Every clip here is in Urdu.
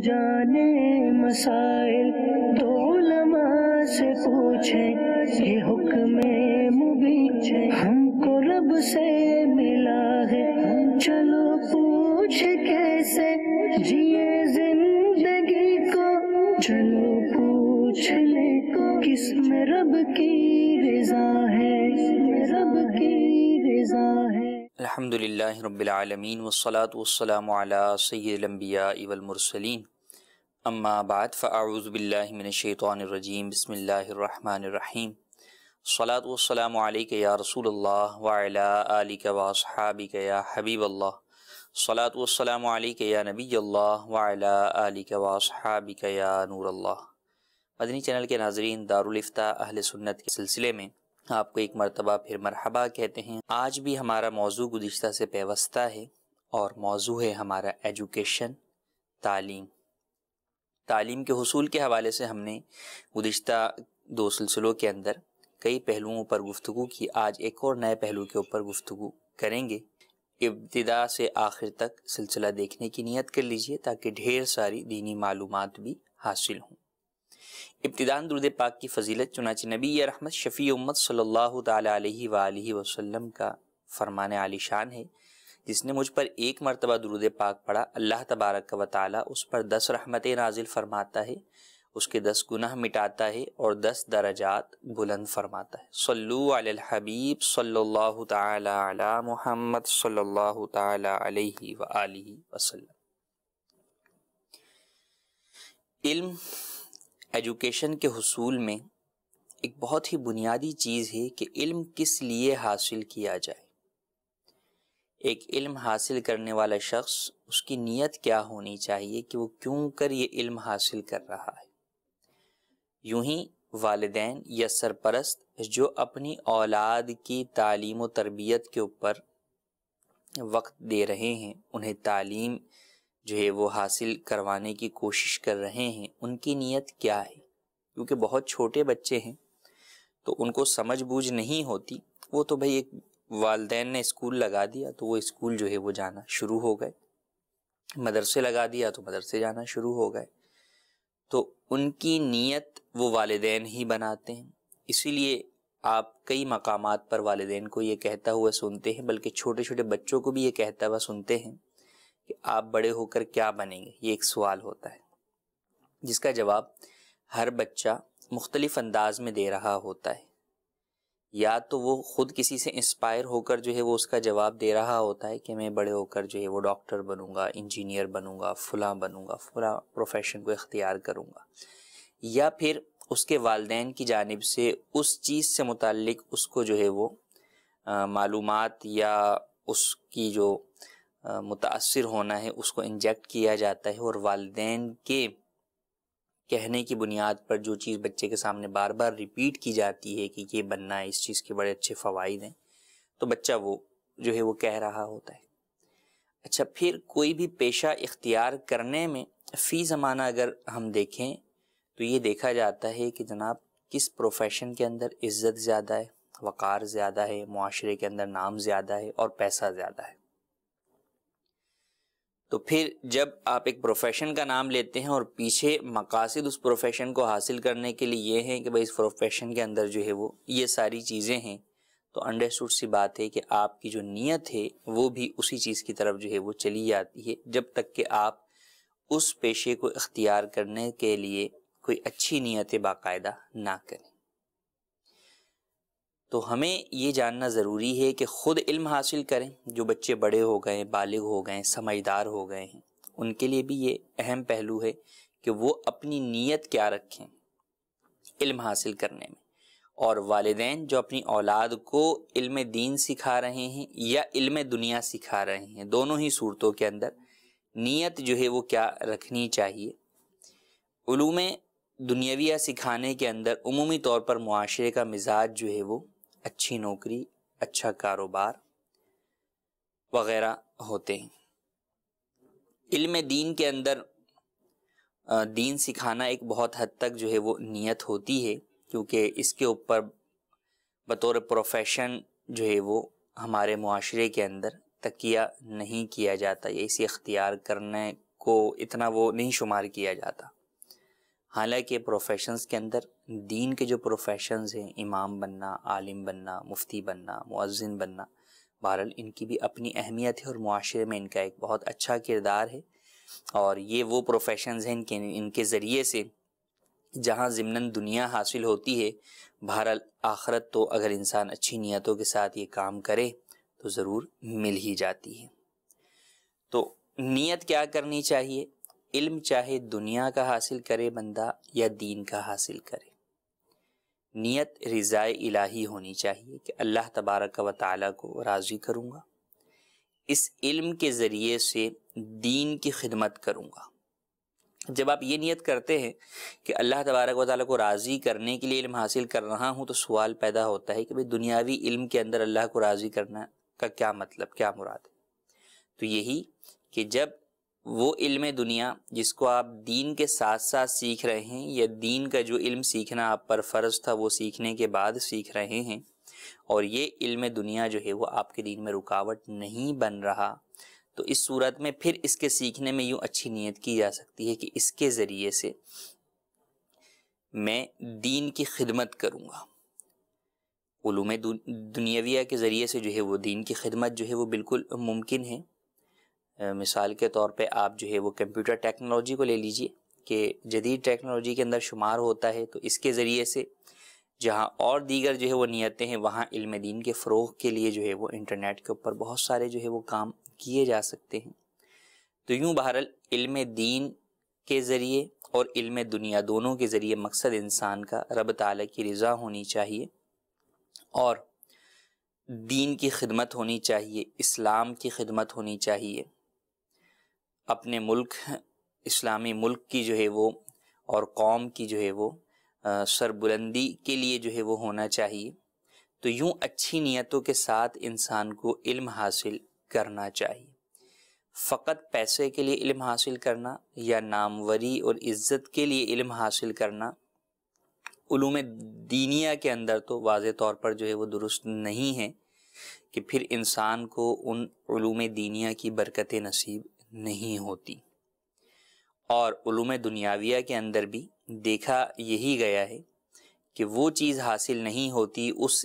جانے مسائل تو علماء سے پوچھیں، یہ حکم مبین ہم کو رب سے ملا ہے، چلو پوچھ کیسے جیے زندگی کو، چلو پوچھ لے کس میں رب کی رضا ہے، رب کی رضا ہے۔ الحمدللہ رب العالمین والصلاة والسلام علی سید الانبیاء والمرسلین، اما بعد فاعوذ باللہ من الشیطان الرجیم، بسم اللہ الرحمن الرحیم، الصلاة والسلام علیک یا رسول اللہ وعلی آلک واصحابک یا حبیب اللہ، الصلاة والسلام علیک یا نبی اللہ وعلی آلک واصحابک یا نور اللہ۔ مدنی چینل کے ناظرین، دارالافتاء اہل سنت کے سلسلے میں آپ کو ایک مرتبہ پھر مرحبا کہتے ہیں۔ آج بھی ہمارا موضوع گزشتہ سے پیوستہ ہے اور موضوع ہے ہمارا ایجوکیشن، تعلیم۔ تعلیم کے حصول کے حوالے سے ہم نے گزشتہ دو سلسلوں کے اندر کئی پہلوؤں پر گفتگو کی۔ آج ایک اور نئے پہلو کے اوپر گفتگو کریں گے۔ ابتدا سے آخر تک سلسلہ دیکھنے کی نیت کر لیجئے تاکہ ڈھیر ساری دینی معلومات بھی حاصل ہوں۔ ابتداً درود پاک کی فضیلت، چنانچہ نبی رحمت شفیع امت صلی اللہ تعالیٰ علیہ وآلہ وسلم کا فرمان عالی شان ہے، جس نے مجھ پر ایک مرتبہ درود پاک پڑھا، اللہ تبارک و تعالیٰ اس پر 10 رحمتیں نازل فرماتا ہے، اس کے 10 گناہ مٹاتا ہے اور 10 درجات بلند فرماتا ہے۔ صلو علی الحبیب صلی اللہ تعالیٰ علی محمد صلی اللہ تعالیٰ علیہ وآلہ وسلم۔ علم، ایجوکیشن کے حصول میں ایک بہت ہی بنیادی چیز ہے کہ علم کس لیے حاصل کیا جائے۔ ایک علم حاصل کرنے والا شخص، اس کی نیت کیا ہونی چاہیے کہ وہ کیوں کر یہ علم حاصل کر رہا ہے۔ یوں ہی والدین یا سرپرست جو اپنی اولاد کی تعلیم و تربیت کے اوپر وقت دے رہے ہیں، انہیں تعلیم جو ہے وہ حاصل کروانے کی کوشش کر رہے ہیں، ان کی نیت کیا ہے؟ کیونکہ بہت چھوٹے بچے ہیں تو ان کو سمجھ بوجھ نہیں ہوتی، وہ تو بھئی ایک والدین نے اسکول لگا دیا تو وہ اسکول جو ہے وہ جانا شروع ہو گئے، مدرسے لگا دیا تو مدرسے جانا شروع ہو گئے، تو ان کی نیت وہ والدین ہی بناتے ہیں۔ اسی لیے آپ کئی مقامات پر والدین کو یہ کہتا ہوا سنتے ہیں، بلکہ چھوٹے چھوٹے بچوں کو بھی یہ کہتا ہوا سنتے ہیں کہ آپ بڑے ہو کر کیا بنیں گے، یہ ایک سوال ہوتا ہے جس کا جواب ہر بچہ مختلف انداز میں دے رہا ہوتا ہے۔ یا تو وہ خود کسی سے انسپائر ہو کر جو ہے وہ اس کا جواب دے رہا ہوتا ہے کہ میں بڑے ہو کر جو ہے وہ ڈاکٹر بنوں گا، انجینئر بنوں گا، فلاں بنوں گا، فلاں پروفیشن کو اختیار کروں گا، یا پھر اس کے والدین کی جانب سے اس چیز سے متعلق اس کو جو ہے وہ معلومات یا اس کی جو متاثر ہونا ہے اس کو انجیکٹ کیا جاتا ہے، اور والدین کے کہنے کی بنیاد پر جو چیز بچے کے سامنے بار بار ریپیٹ کی جاتی ہے کہ یہ بننا ہے، اس چیز کے بڑے اچھے فوائد ہیں، تو بچہ وہ جو ہے وہ کہہ رہا ہوتا ہے۔ اچھا، پھر کوئی بھی پیشہ اختیار کرنے میں فی زمانہ اگر ہم دیکھیں تو یہ دیکھا جاتا ہے کہ جناب کس پروفیشن کے اندر عزت زیادہ ہے، وقار زیادہ ہے، معاشرے کے اندر نام زیادہ ہے اور پیسہ زیادہ ہے۔ تو پھر جب آپ ایک پروفیشن کا نام لیتے ہیں اور پیچھے مقاصد اس پروفیشن کو حاصل کرنے کے لیے یہ ہیں کہ بھئی اس پروفیشن کے اندر جو ہے وہ یہ ساری چیزیں ہیں، تو انڈرسٹوڈ سی بات ہے کہ آپ کی جو نیت ہے وہ بھی اسی چیز کی طرف جو ہے وہ چلی جاتی ہے، جب تک کہ آپ اس پیشے کو اختیار کرنے کے لیے کوئی اچھی نیت باقاعدہ نہ کریں۔ تو ہمیں یہ جاننا ضروری ہے کہ خود علم حاصل کریں۔ جو بچے بڑے ہو گئے، بالغ ہو گئے، سمجھدار ہو گئے ہیں، ان کے لیے بھی یہ اہم پہلو ہے کہ وہ اپنی نیت کیا رکھیں علم حاصل کرنے میں، اور والدین جو اپنی اولاد کو علم دین سکھا رہے ہیں یا علم دنیا سکھا رہے ہیں، دونوں ہی صورتوں کے اندر نیت جو ہے وہ کیا رکھنی چاہیے۔ علوم دنیاویہ سکھانے کے اندر عمومی طور پر معاشرے کا مزاج جو ہے وہ اچھی نوکری، اچھا کاروبار وغیرہ ہوتے ہیں۔ علم دین کے اندر دین سکھانا ایک بہت حد تک جو ہے وہ نیت ہوتی ہے، کیونکہ اس کے اوپر بطور پروفیشن جو ہے وہ ہمارے معاشرے کے اندر تکیہ نہیں کیا جاتا، یا اسے اختیار کرنے کو اتنا وہ نہیں شمار کیا جاتا. حالانکہ پروفیشنز کے اندر دین کے جو پروفیشنز ہیں، امام بننا، عالم بننا، مفتی بننا، مؤذن بننا، بہرحال ان کی بھی اپنی اہمیت ہے اور معاشرے میں ان کا ایک بہت اچھا کردار ہے. اور یہ وہ پروفیشنز ہیں ان کے ذریعے سے جہاں ضمناً دنیا حاصل ہوتی ہے، بہرحال آخرت تو اگر انسان اچھی نیتوں کے ساتھ یہ کام کرے تو ضرور مل ہی جاتی ہے. تو نیت کیا کرنی چاہیے؟ علم چاہے دنیا کا حاصل کرے بندہ یا دین کا حاصل کرے، نیت رضائے الہی ہونی چاہیے کہ اللہ تبارک و تعالیٰ کو راضی کروں گا، اس علم کے ذریعے سے دین کی خدمت کروں گا. جب آپ یہ نیت کرتے ہیں کہ اللہ تبارک و تعالیٰ کو راضی کرنے کے لیے علم حاصل کر رہا ہوں، تو سوال پیدا ہوتا ہے کہ بھئی دنیاوی علم کے اندر اللہ کو راضی کرنا کا کیا مطلب، کیا مراد ہے؟ تو یہی کہ جب وہ علم دنیا جس کو آپ دین کے ساتھ ساتھ سیکھ رہے ہیں، یا دین کا جو علم سیکھنا آپ پر فرض تھا وہ سیکھنے کے بعد سیکھ رہے ہیں، اور یہ علم دنیا جو ہے وہ آپ کے دین میں رکاوٹ نہیں بن رہا، تو اس صورت میں پھر اس کے سیکھنے میں یوں اچھی نیت کی جا سکتی ہے کہ اس کے ذریعے سے میں دین کی خدمت کروں گا. علوم دنیاویہ کے ذریعے سے جو ہے وہ دین کی خدمت جو ہے وہ بالکل ممکن ہے. مثال کے طور پہ آپ جو ہے وہ کمپیوٹر ٹیکنالوجی کو لے لیجئے کہ جدید ٹیکنالوجی کے اندر شمار ہوتا ہے، تو اس کے ذریعے سے جہاں اور دیگر جو ہے وہ نیتیں ہیں، وہاں علم دین کے فروغ کے لیے جو ہے وہ انٹرنیٹ کے اوپر بہت سارے جو ہے وہ کام کیے جا سکتے ہیں. تو یوں بہرحال علم دین کے ذریعے اور علم دنیا دونوں کے ذریعے مقصد انسان کا رب تعالیٰ کی رضا ہونی چاہیے اور دین کی خدمت ہونی چاہیے، اسلام کی خدمت ہونی چاہیے، اپنے ملک اسلامی ملک کی جو ہے وہ اور قوم کی جو ہے وہ سربلندی کے لیے جو ہے وہ ہونا چاہیے. تو یوں اچھی نیتوں کے ساتھ انسان کو علم حاصل کرنا چاہیے. فقط پیسے کے لیے علم حاصل کرنا یا ناموری اور عزت کے لیے علم حاصل کرنا علوم دینیہ کے اندر تو واضح طور پر جو ہے وہ درست نہیں ہے کہ پھر انسان کو ان علوم دینیہ کی برکتیں نصیب نہیں ہوتی. اور علوم دنیاویہ کے اندر بھی دیکھا یہی گیا ہے کہ وہ چیز حاصل نہیں ہوتی، اس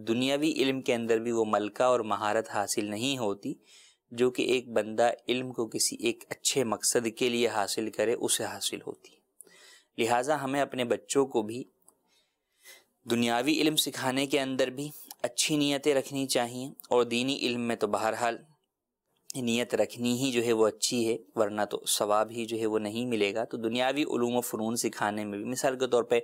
دنیاوی علم کے اندر بھی وہ ملکہ اور مہارت حاصل نہیں ہوتی جو کہ ایک بندہ علم کو کسی ایک اچھے مقصد کے لیے حاصل کرے، اسے حاصل ہوتی. لہٰذا ہمیں اپنے بچوں کو بھی دنیاوی علم سکھانے کے اندر بھی اچھی نیتیں رکھنی چاہیے، اور دینی علم میں تو بہرحال نیت رکھنی ہی جو ہے وہ اچھی ہے، ورنہ تو ثواب ہی جو ہے وہ نہیں ملے گا. تو دنیاوی علوم و فنون سکھانے میں بھی مثال کے طور پہ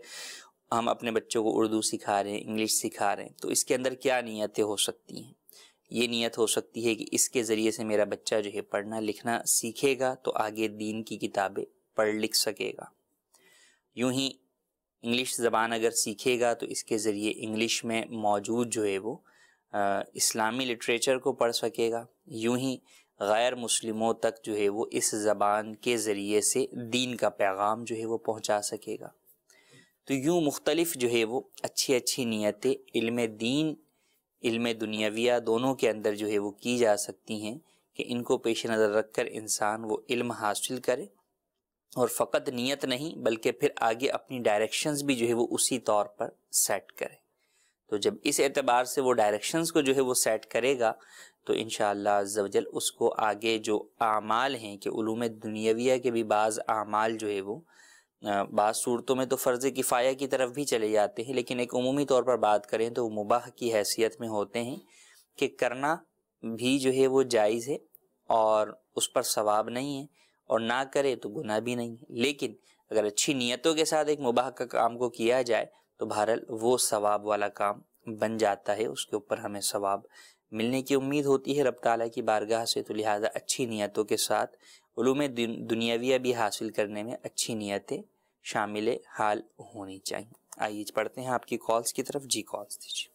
ہم اپنے بچوں کو اردو سکھا رہے ہیں، انگلش سکھا رہے ہیں، تو اس کے اندر کیا نیتیں ہو سکتی ہیں؟ یہ نیت ہو سکتی ہے کہ اس کے ذریعے سے میرا بچہ جو ہے پڑھنا لکھنا سیکھے گا تو آگے دین کی کتابیں پڑھ لکھ سکے گا. یوں ہی انگلش زبان اگر سیکھے گا تو اس کے ذریعے انگلش میں موجود جو ہے وہ اسلامی لٹریچر کو پڑھ سکے گا. یوں ہی غیر مسلموں تک جو ہے وہ اس زبان کے ذریعے سے دین کا پیغام جو ہے وہ پہنچا سکے گا. تو یوں مختلف جو ہے وہ اچھی اچھی نیتیں علم دین علم دنیاویہ دونوں کے اندر جو ہے وہ کی جا سکتی ہیں کہ ان کو پیش نظر رکھ کر انسان وہ علم حاصل کرے، اور فقط نیت نہیں بلکہ پھر آگے اپنی ڈائریکشنز بھی جو ہے وہ اسی طور پر سیٹ کرے. تو جب اس اعتبار سے وہ ڈائریکشنز کو جو ہے وہ سیٹ کرے گا تو انشاءاللہ عز و جل اس کو آگے جو اعمال ہیں کہ علوم دنیاویہ کے بھی بعض اعمال جو ہے وہ بعض صورتوں میں تو فرض کفایہ کی طرف بھی چلے جاتے ہیں، لیکن ایک عمومی طور پر بات کریں تو وہ مباح کی حیثیت میں ہوتے ہیں کہ کرنا بھی جو ہے وہ جائز ہے اور اس پر ثواب نہیں ہے، اور نہ کرے تو گناہ بھی نہیں ہے. لیکن اگر اچھی نیتوں کے ساتھ ایک مباح کا کام کو کیا جائے تو بہرحال وہ ثواب والا کام بن جاتا ہے، اس کے اوپر ہمیں ثواب ملنے کی امید ہوتی ہے رب تعالیٰ کی بارگاہ سے. تو لہٰذا اچھی نیتوں کے ساتھ علوم دنیاویہ بھی حاصل کرنے میں اچھی نیتیں شامل حال ہونی چاہیے. آئیے پڑھتے ہیں آپ کی کالز کی طرف. جی کالز دیجیے.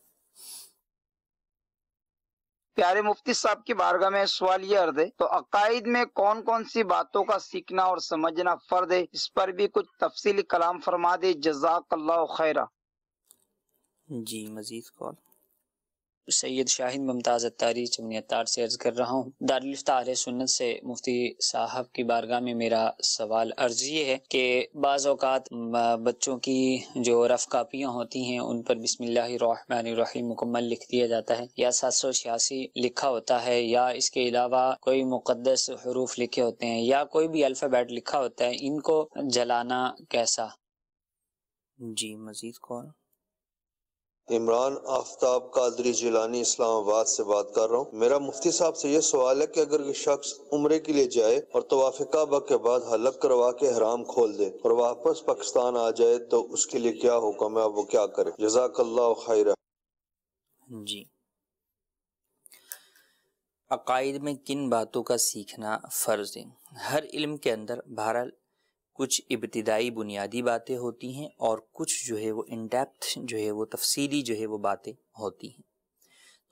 پیارے مفتی صاحب کی بارگاہ میں سوال یہ عرض ہے، تو عقائد میں کون کون سی باتوں کا سیکھنا اور سمجھنا فرض ہے، اس پر بھی کچھ تفصیلی کلام فرما دے، جزاک اللہ خیرہ. جی مزید کال. سید شاہد ممتاز اتاری چمنی اتار سے عرض کر رہا ہوں۔ دارالفتہ اہل سنت سے مفتی صاحب کی بارگاہ میں میرا سوال عرض یہ ہے کہ بعض اوقات بچوں کی جو رف کاپیاں ہوتی ہیں ان پر بسم اللہ الرحمن الرحیم مکمل لکھ دیا جاتا ہے یا 786 لکھا ہوتا ہے، یا اس کے علاوہ کوئی مقدس حروف لکھے ہوتے ہیں یا کوئی بھی الفابیٹ لکھا ہوتا ہے، ان کو جلانا کیسا؟ جی مزید کون؟ عمران آفتاب قادری جیلانی اسلام آباد سے بات کر رہا ہوں۔ میرا مفتی صاحب سے یہ سوال ہے کہ اگر کوئی شخص عمرے کے لیے جائے اور طواف کعبہ کے بعد حلق کروا کے احرام کھول دے اور واپس پاکستان آ جائے تو اس کے لیے کیا حکم ہے، اب وہ کیا کرے؟ جزاک اللہ خیر۔ جی، عقائد میں کن باتوں کا سیکھنا فرض ہے؟ ہر علم کے اندر بہرحال کچھ ابتدائی بنیادی باتیں ہوتی ہیں اور کچھ جو ہے وہ ان ڈیپتھ جو ہے وہ تفصیلی جو ہے وہ باتیں ہوتی ہیں۔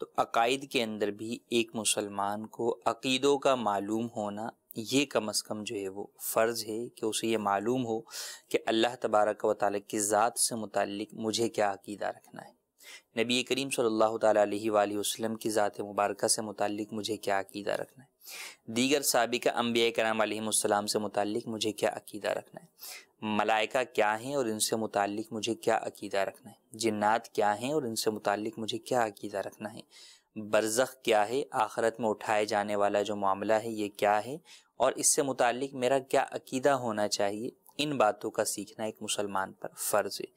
تو عقائد کے اندر بھی ایک مسلمان کو عقیدوں کا معلوم ہونا یہ کم از کم جو ہے وہ فرض ہے کہ اسے یہ معلوم ہو کہ اللہ تبارک و تعالیٰ کی ذات سے متعلق مجھے کیا عقیدہ رکھنا ہے، نبی کریم صلی اللہ تعالیٰ علیہ وآلہ وسلم کی ذات مبارکہ سے متعلق مجھے کیا عقیدہ رکھنا ہے، دیگر سابقہ انبیاء کرام علیہم السلام سے متعلق مجھے کیا عقیدہ رکھنا ہے، ملائکہ کیا ہیں اور ان سے متعلق مجھے کیا عقیدہ رکھنا ہے، جنات کیا ہیں اور ان سے متعلق مجھے کیا عقیدہ رکھنا ہے، برزخ کیا ہے، آخرت میں اٹھائے جانے والا جو معاملہ ہے یہ کیا ہے اور اس سے متعلق میرا کیا عقیدہ ہونا چاہیے، ان باتوں کا سیکھنا ایک مسلمان پر فرض ہے۔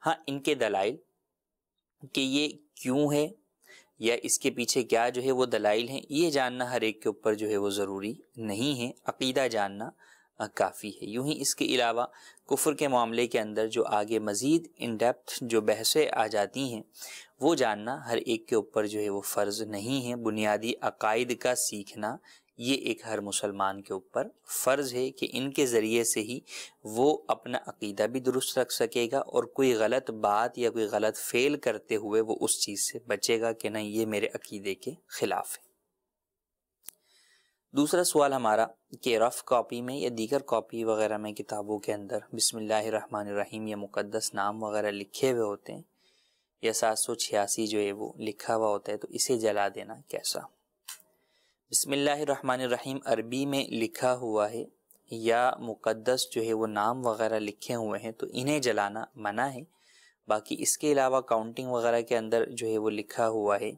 ہاں، ان کے دلائل کہ یہ کیوں ہے یا اس کے پیچھے کیا جو ہے وہ دلائل ہیں، یہ جاننا ہر ایک کے اوپر جو ہے وہ ضروری نہیں ہے، عقیدہ جاننا کافی ہے۔ یوں ہی اس کے علاوہ کفر کے معاملے کے اندر جو آگے مزید ان ڈیپتھ جو بحثیں آ جاتی ہیں وہ جاننا ہر ایک کے اوپر جو ہے وہ فرض نہیں ہے۔ بنیادی عقائد کا سیکھنا یہ ایک ہر مسلمان کے اوپر فرض ہے کہ ان کے ذریعے سے ہی وہ اپنا عقیدہ بھی درست رکھ سکے گا اور کوئی غلط بات یا کوئی غلط فعل کرتے ہوئے وہ اس چیز سے بچے گا کہ نہیں یہ میرے عقیدے کے خلاف ہے۔ دوسرا سوال ہمارا کہ رف کاپی میں یا دیگر کاپی وغیرہ میں کتابوں کے اندر بسم اللہ الرحمن الرحیم یا مقدس نام وغیرہ لکھے ہوئے ہوتے ہیں یا 786 جو ہے وہ لکھا ہوا ہوتا ہے، تو اسے جلا دینا کیسا؟ بسم اللہ الرحمن الرحیم عربی میں لکھا ہوا ہے یا مقدس جو ہے وہ نام وغیرہ لکھے ہوئے ہیں تو انہیں جلانا منع ہے۔ باقی اس کے علاوہ کاؤنٹنگ وغیرہ کے اندر جو ہے وہ لکھا ہوا ہے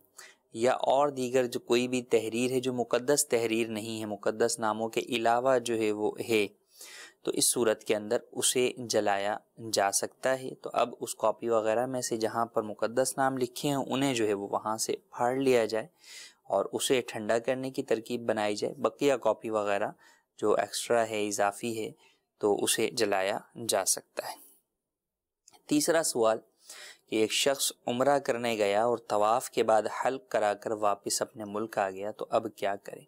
یا اور دیگر جو کوئی بھی تحریر ہے جو مقدس تحریر نہیں ہے، مقدس ناموں کے علاوہ جو ہے وہ ہے، تو اس صورت کے اندر اسے جلایا جا سکتا ہے۔ تو اب اس کاپی وغیرہ میں سے جہاں پر مقدس نام لکھے ہیں انہیں جو ہے وہ وہاں سے پھاڑ لیا جائے اور اسے ٹھنڈا کرنے کی ترکیب بنائی جائے۔ بقیہ کاپی وغیرہ جو ایکسٹرا ہے، اضافی ہے، تو اسے جلایا جا سکتا ہے۔ تیسرا سوال کہ ایک شخص عمرہ کرنے گیا اور طواف کے بعد حلق کرا کر واپس اپنے ملک آ گیا تو اب کیا کرے؟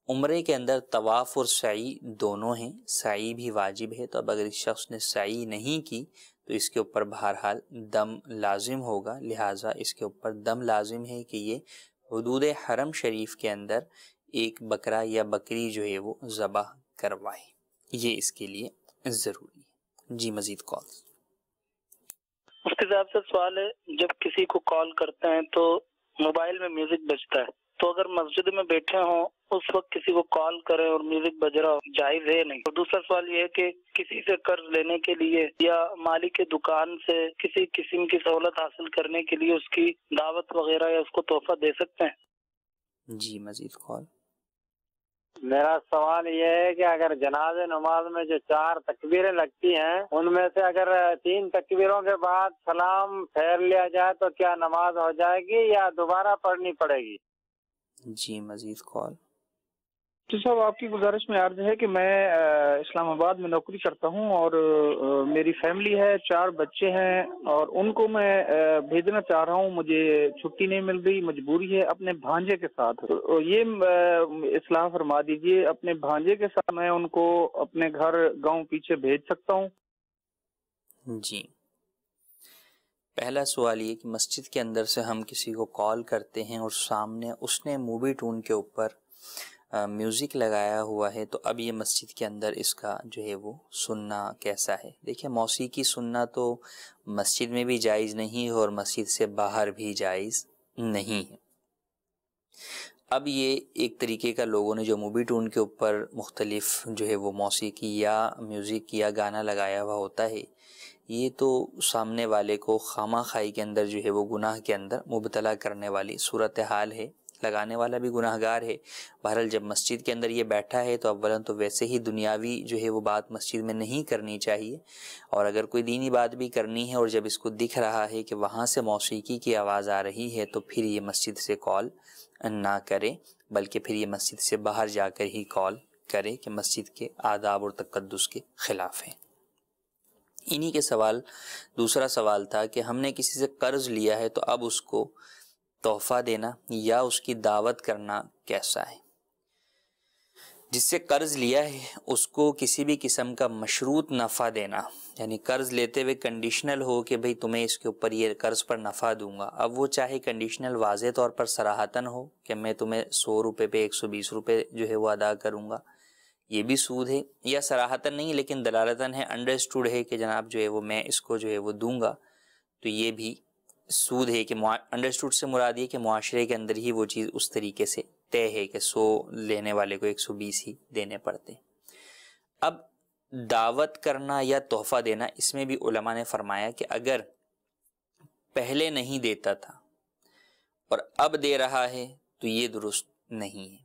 عمرے کے اندر طواف اور سعی دونوں ہیں، سعی بھی واجب ہے، تو اب اگر اس شخص نے سعی نہیں کی تو اس کے اوپر بہرحال دم لازم ہوگا، لہٰذا اس کے اوپر دم لازم ہے کہ یہ حدود حرم شریف کے اندر ایک بکرا یا بکری جو ہے وہ ذبح کروائے، یہ اس کے لیے ضروری ہے۔ جی مزید کال۔ مفتی صاحب سے سوال ہے، جب کسی کو کال کرتے ہیں تو موبائل میں میوزک بجتا ہے، تو اگر مسجد میں بیٹھے ہوں اس وقت کسی کو کال کریں اور میوزک بج رہا ہو، جائز ہے نہیں؟ اور دوسرا سوال یہ ہے کہ کسی سے قرض لینے کے لیے یا مالک کی دکان سے کسی قسم کی سہولت حاصل کرنے کے لیے اس کی دعوت وغیرہ یا اس کو تحفہ دے سکتے ہیں؟ جی مزید کال۔ میرا سوال یہ ہے کہ اگر جنازہ نماز میں جو 4 تکبیریں لگتی ہیں ان میں سے اگر 3 تکبیروں کے بعد سلام پھیر لیا جائے تو کیا نماز ہو جائے گی یا دوبارہ پڑھنی پڑے گی؟ جی مزید کال۔ تو صاحب آپ کی گزارش میں عرض ہے کہ میں اسلام آباد میں نوکری کرتا ہوں اور میری فیملی ہے، 4 بچے ہیں اور ان کو میں بھیجنا چاہ رہا ہوں، مجھے چھٹی نہیں مل رہی، مجبوری ہے اپنے بھانجے کے ساتھ۔ یہ اصلاح فرما دیجئے، اپنے بھانجے کے ساتھ میں ان کو اپنے گھر گاؤں پیچھے بھیج سکتا ہوں؟ جی، پہلا سوال یہ کہ مسجد کے اندر سے ہم کسی کو کال کرتے ہیں اور سامنے اس نے مووی ٹون کے اوپر میوزک لگایا ہوا ہے، تو اب یہ مسجد کے اندر اس کا جو ہے وہ سننا کیسا ہے؟ دیکھیں، موسیقی سننا تو مسجد میں بھی جائز نہیں ہے اور مسجد سے باہر بھی جائز نہیں ہے۔ اب یہ ایک طریقے کا لوگوں نے جو موبی ٹون کے اوپر مختلف جو ہے وہ موسیقی یا میوزک یا گانا لگایا ہوا ہوتا ہے، یہ تو سامنے والے کو خامہ خواہی کے اندر جو ہے وہ گناہ کے اندر مبتلا کرنے والی صورتحال ہے۔ لگانے والا بھی گناہ گار ہے۔ بہرحال جب مسجد کے اندر یہ بیٹھا ہے تو اولاً تو ویسے ہی دنیاوی جو ہے وہ بات مسجد میں نہیں کرنی چاہیے، اور اگر کوئی دینی بات بھی کرنی ہے اور جب اس کو دکھ رہا ہے کہ وہاں سے موسیقی کی آواز آ رہی ہے تو پھر یہ مسجد سے کال نہ کرے، بلکہ پھر یہ مسجد سے باہر جا کر ہی کال کرے کہ مسجد کے آداب اور تقدس کے خلاف ہے۔ انہی کے سوال دوسرا سوال تھا کہ ہم نے کسی سے قرض لیا ہے تو اب اس کو تحفہ دینا یا اس کی دعوت کرنا کیسا ہے؟ جس سے قرض لیا ہے اس کو کسی بھی قسم کا مشروط نفع دینا، یعنی قرض لیتے ہوئے کنڈیشنل ہو کہ بھئی تمہیں اس کے اوپر یہ قرض پر نفع دوں گا، اب وہ چاہے کنڈیشنل واضح طور پر صراحتاً ہو کہ میں تمہیں 100 روپے پہ 120 روپے جو ہے وہ ادا کروں گا، یہ بھی سود ہے، یا صراحتاً نہیں لیکن دلالتاً ہے، انڈرسٹوڈ ہے کہ جناب جو ہے وہ میں اس کو جو ہے وہ دوں گا، تو یہ بھی سود ہے کہ انڈرسٹوڈ سے مراد یہ کہ معاشرے کے اندر ہی وہ چیز اس طریقے سے طے ہے کہ 100 لینے والے کو 120 ہی دینے پڑتے۔ اب دعوت کرنا یا تحفہ دینا، اس میں بھی علماء نے فرمایا کہ اگر پہلے نہیں دیتا تھا اور اب دے رہا ہے تو یہ درست نہیں ہے۔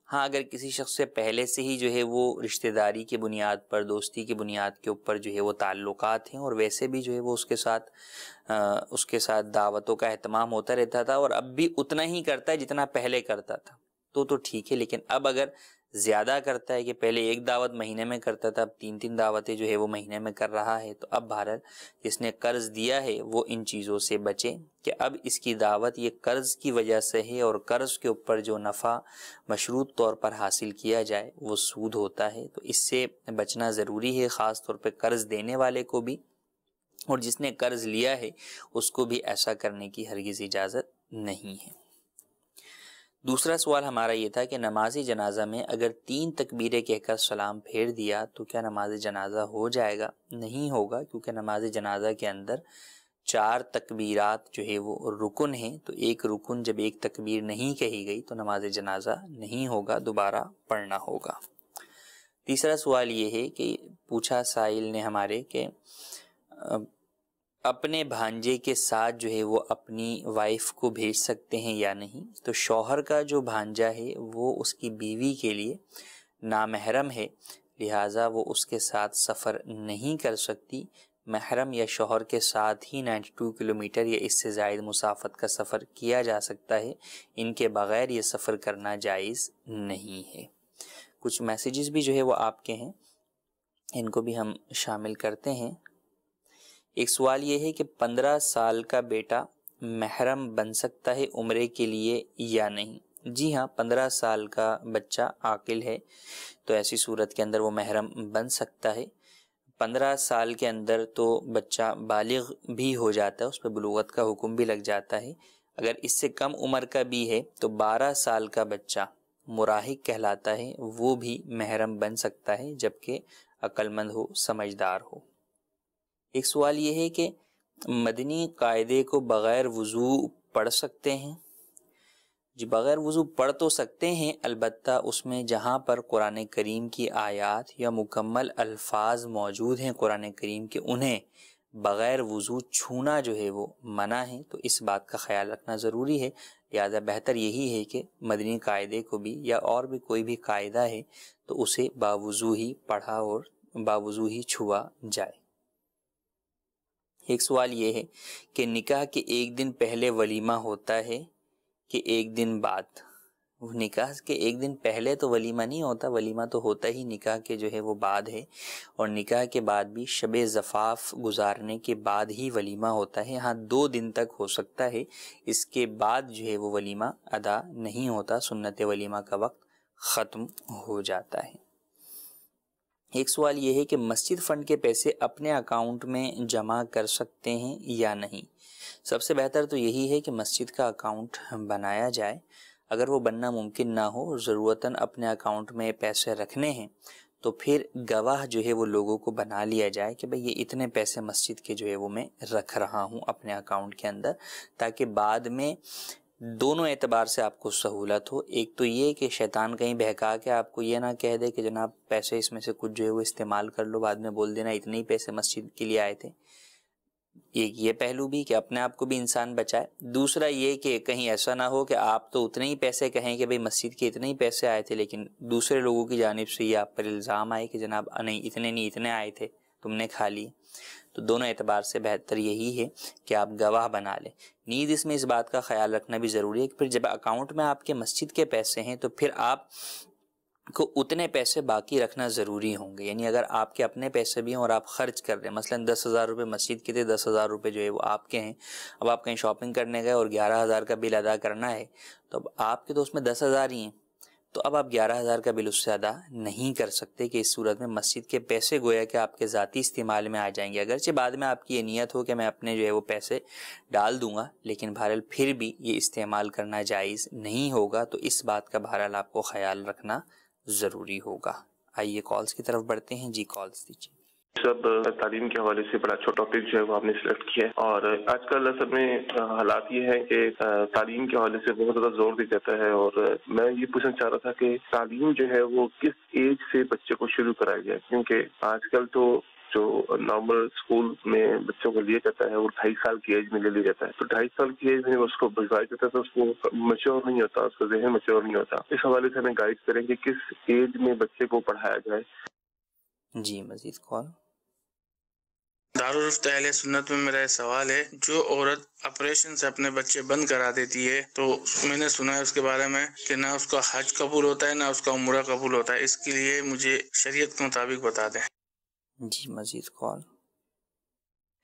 ہاں اگر کسی شخص سے پہلے سے ہی جو ہے وہ رشتہ داری کی بنیاد پر، دوستی کی بنیاد کے اوپر جو ہے وہ تعلقات ہیں اور ویسے بھی جو ہے وہ اس کے ساتھ دعوتوں کا اہتمام ہوتا رہتا تھا اور اب بھی اتنا ہی کرتا ہے جتنا پہلے کرتا تھا تو ٹھیک ہے، لیکن اب اگر زیادہ کرتا ہے کہ پہلے ایک دعوت مہینے میں کرتا تھا اب 3 دعوتیں جو ہے وہ مہینے میں کر رہا ہے، تو اب بہرحال جس نے قرض دیا ہے وہ ان چیزوں سے بچے کہ اب اس کی دعوت یہ قرض کی وجہ سے ہے اور قرض کے اوپر جو نفع مشروط طور پر حاصل کیا جائے وہ سود ہوتا ہے، تو اس سے بچنا ضروری ہے، خاص طور پہ قرض دینے والے کو بھی اور جس نے قرض لیا ہے اس کو بھی ایسا کرنے کی ہرگز اجازت نہیں ہے۔ دوسرا سوال ہمارا یہ تھا کہ نماز جنازہ میں اگر 3 تکبیریں کہہ کر سلام پھیر دیا تو کیا نماز جنازہ ہو جائے گا؟ نہیں ہوگا، کیونکہ نماز جنازہ کے اندر 4 تکبیرات جو ہے وہ رکن ہیں، تو ایک رکن جب ایک تکبیر نہیں کہی گئی تو نماز جنازہ نہیں ہوگا، دوبارہ پڑھنا ہوگا۔ تیسرا سوال یہ ہے کہ پوچھا سائل نے ہمارے کہ اپنے بھانجے کے ساتھ جو ہے وہ اپنی وائف کو بھیج سکتے ہیں یا نہیں؟ تو شوہر کا جو بھانجا ہے وہ اس کی بیوی کے لیے نامحرم ہے، لہٰذا وہ اس کے ساتھ سفر نہیں کر سکتی۔ محرم یا شوہر کے ساتھ ہی 92 کلومیٹر یا اس سے زائد مسافت کا سفر کیا جا سکتا ہے، ان کے بغیر یہ سفر کرنا جائز نہیں ہے۔ کچھ میسیجز بھی جو ہے وہ آپ کے ہیں، ان کو بھی ہم شامل کرتے ہیں۔ ایک سوال یہ ہے کہ 15 سال کا بیٹا محرم بن سکتا ہے عمرے کے لیے یا نہیں؟ جی ہاں، 15 سال کا بچہ عاقل ہے تو ایسی صورت کے اندر وہ محرم بن سکتا ہے۔ 15 سال کے اندر تو بچہ بالغ بھی ہو جاتا ہے، اس پہ بلوغت کا حکم بھی لگ جاتا ہے۔ اگر اس سے کم عمر کا بھی ہے تو 12 سال کا بچہ مراہق کہلاتا ہے، وہ بھی محرم بن سکتا ہے جبکہ عقل مند ہو، سمجھدار ہو۔ ایک سوال یہ ہے کہ مدنی قاعدے کو بغیر وضو پڑھ سکتے ہیں؟ جی بغیر وضو پڑھ تو سکتے ہیں، البتہ اس میں جہاں پر قرآن کریم کی آیات یا مکمل الفاظ موجود ہیں قرآن کریم کے، انہیں بغیر وضو چھونا جو ہے وہ منع ہے، تو اس بات کا خیال رکھنا ضروری ہے۔ لہذا بہتر یہی ہے کہ مدنی قاعدے کو بھی یا اور بھی کوئی بھی قاعدہ ہے تو اسے باوضو ہی پڑھا اور باوضو ہی چھوا جائے۔ ایک سوال یہ ہے کہ نکاح کے 1 دن پہلے ولیمہ ہوتا ہے کہ 1 دن بعد؟ نکاح کے 1 دن پہلے تو ولیمہ نہیں ہوتا، ولیمہ تو ہوتا ہی نکاح کے جو ہے وہ بعد ہے، اور نکاح کے بعد بھی شب زفاف گزارنے کے بعد ہی ولیمہ ہوتا ہے۔ ہاں 2 دن تک ہو سکتا ہے، اس کے بعد جو ہے وہ ولیمہ ادا نہیں ہوتا، سنت ولیمہ کا وقت ختم ہو جاتا ہے۔ ایک سوال یہ ہے کہ مسجد فنڈ کے پیسے اپنے اکاؤنٹ میں جمع کر سکتے ہیں یا نہیں؟ سب سے بہتر تو یہی ہے کہ مسجد کا اکاؤنٹ بنایا جائے، اگر وہ بننا ممکن نہ ہو اور ضرورتاً اپنے اکاؤنٹ میں پیسے رکھنے ہیں تو پھر گواہ جو ہے وہ لوگوں کو بنا لیا جائے کہ بھئی یہ اتنے پیسے مسجد کے جو ہے وہ میں رکھ رہا ہوں اپنے اکاؤنٹ کے اندر، تاکہ بعد میں دونوں اعتبار سے آپ کو سہولت ہو. ایک تو یہ کہ شیطان کہیں بہکا کے آپ کو یہ نہ کہہ دے کہ جناب پیسے اس میں سے کچھ جو ہے وہ استعمال کر لو, بعد میں بول دینا اتنے ہی پیسے مسجد کے لیے آئے تھے. یہ پہلو بھی کہ اپنے آپ کو بھی انسان بچائے. دوسرا یہ کہ کہیں ایسا نہ ہو کہ آپ تو اتنے ہی پیسے کہیں کہ بھئی مسجد کے اتنے ہی پیسے آئے تھے, لیکن دوسرے لوگوں کی جانب سے یہ آپ پر الزام آئے کہ جناب نہیں اتنے آئے تھے, تم نے کھا لیے. تو دونوں اعتبار سے بہتر یہی ہے کہ آپ گواہ بنا لیں. نیز اس میں اس بات کا خیال رکھنا بھی ضروری ہے کہ پھر جب اکاؤنٹ میں آپ کے مسجد کے پیسے ہیں تو پھر آپ کو اتنے پیسے باقی رکھنا ضروری ہوں گے. یعنی اگر آپ کے اپنے پیسے بھی ہیں اور آپ خرچ کر رہے ہیں, مثلا 10,000 روپے مسجد کے تھے, 10,000 روپے جو ہے وہ آپ کے ہیں, اب آپ کہیں شاپنگ کرنے گئے اور 11,000 کا بل ادا کرنا ہے, تو اب آپ کے تو اس میں 10,000 ہی ہیں, تو اب آپ 11,000 کا بل اس سے ادا نہیں کر سکتے کہ اس صورت میں مسجد کے پیسے گویا کہ آپ کے ذاتی استعمال میں آ جائیں گے. اگرچہ بعد میں آپ کی یہ نیت ہو کہ میں اپنے جو ہے وہ پیسے ڈال دوں گا, لیکن بہرحال پھر بھی یہ استعمال کرنا جائز نہیں ہوگا. تو اس بات کا بہرحال آپ کو خیال رکھنا ضروری ہوگا. آئیے کالز کی طرف بڑھتے ہیں. جی کالز دیجیے. سب تعلیم کے حوالے سے بڑا اچھا ٹاپک جو ہے وہ آپ نے سلیکٹ کیا ہے, اور آج کل اصل میں حالات یہ ہیں کہ تعلیم کے حوالے سے بہت زیادہ زور دیا جاتا ہے, اور میں یہ پوچھنا چاہ رہا تھا کہ تعلیم جو ہے وہ کس ایج سے بچے کو شروع کرائی جائے, کیونکہ آج کل تو جو نارمل اسکول میں بچوں کو لیا جاتا ہے وہ 2.5 سال کی ایج میں لے لیا جاتا ہے. تو 2.5 سال کی ایج میں اس کو بھجوایا جاتا ہے تو اس کو میچور نہیں ہوتا, اس کا ذہن میچور نہیں ہوتا. اس حوالے سے ہمیں گائیڈ کریں کہ کس ایج میں بچے کو پڑھایا جائے. جی مزید کال. دارالعلوم اہل سنت میں میرا سوال ہے, جو عورت آپریشن سے اپنے بچے بند کرا دیتی ہے تو میں نے سنا ہے اس کے بارے میں کہ نہ اس کا حج قبول ہوتا ہے نہ اس کا عمرہ قبول ہوتا ہے. اس کے لیے مجھے شریعت کے مطابق بتا دیں. جی مزید کال.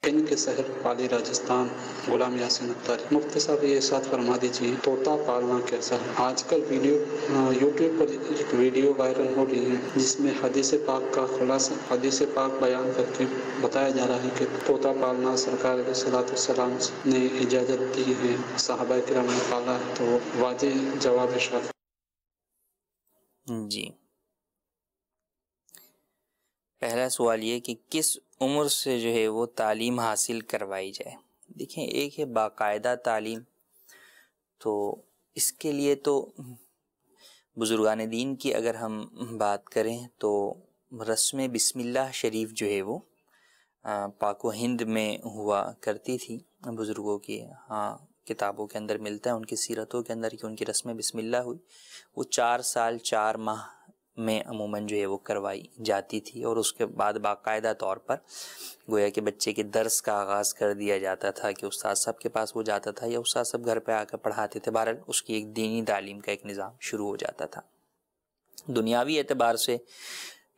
ان کے شہر پالی راجستھان غلام یاسین اختاری. مفتی صاحب یہ ساتھ فرما دیجیے طوطا پالنا کیسا ہے؟ آج کل یوٹیوب پر ایک ویڈیو وائرل ہو رہی ہے جس میں حدیث پاک کا خلاصہ حدیث پاک بیان کر کے بتایا جا رہا ہے کہ طوطا پالنا سرکار علیہ الصلوۃ والسلام نے اجازت دی ہے, صحابہ کرام نے پالا ہے. تو واضح جواب ارشاد. جی پہلا سوال یہ کہ کس عمر سے جو ہے وہ تعلیم حاصل کروائی جائے. دیکھیں ایک ہے باقاعدہ تعلیم, تو اس کے لیے تو بزرگان دین کی اگر ہم بات کریں تو رسم بسم اللہ شریف جو ہے وہ پاک و ہند میں ہوا کرتی تھی بزرگوں کی. ہاں کتابوں کے اندر ملتا ہے ان کی سیرتوں کے اندر کہ ان کی رسم بسم اللہ ہوئی, وہ 4 سال 4 ماہ میں عموماً جو ہے وہ کروائی جاتی تھی, اور اس کے بعد باقاعدہ طور پر گویا کہ بچے کے درس کا آغاز کر دیا جاتا تھا کہ استاد صاحب کے پاس وہ جاتا تھا یا استاد صاحب گھر پہ آ کر پڑھاتے تھے. بہرحال اس کی ایک دینی تعلیم کا ایک نظام شروع ہو جاتا تھا. دنیاوی اعتبار سے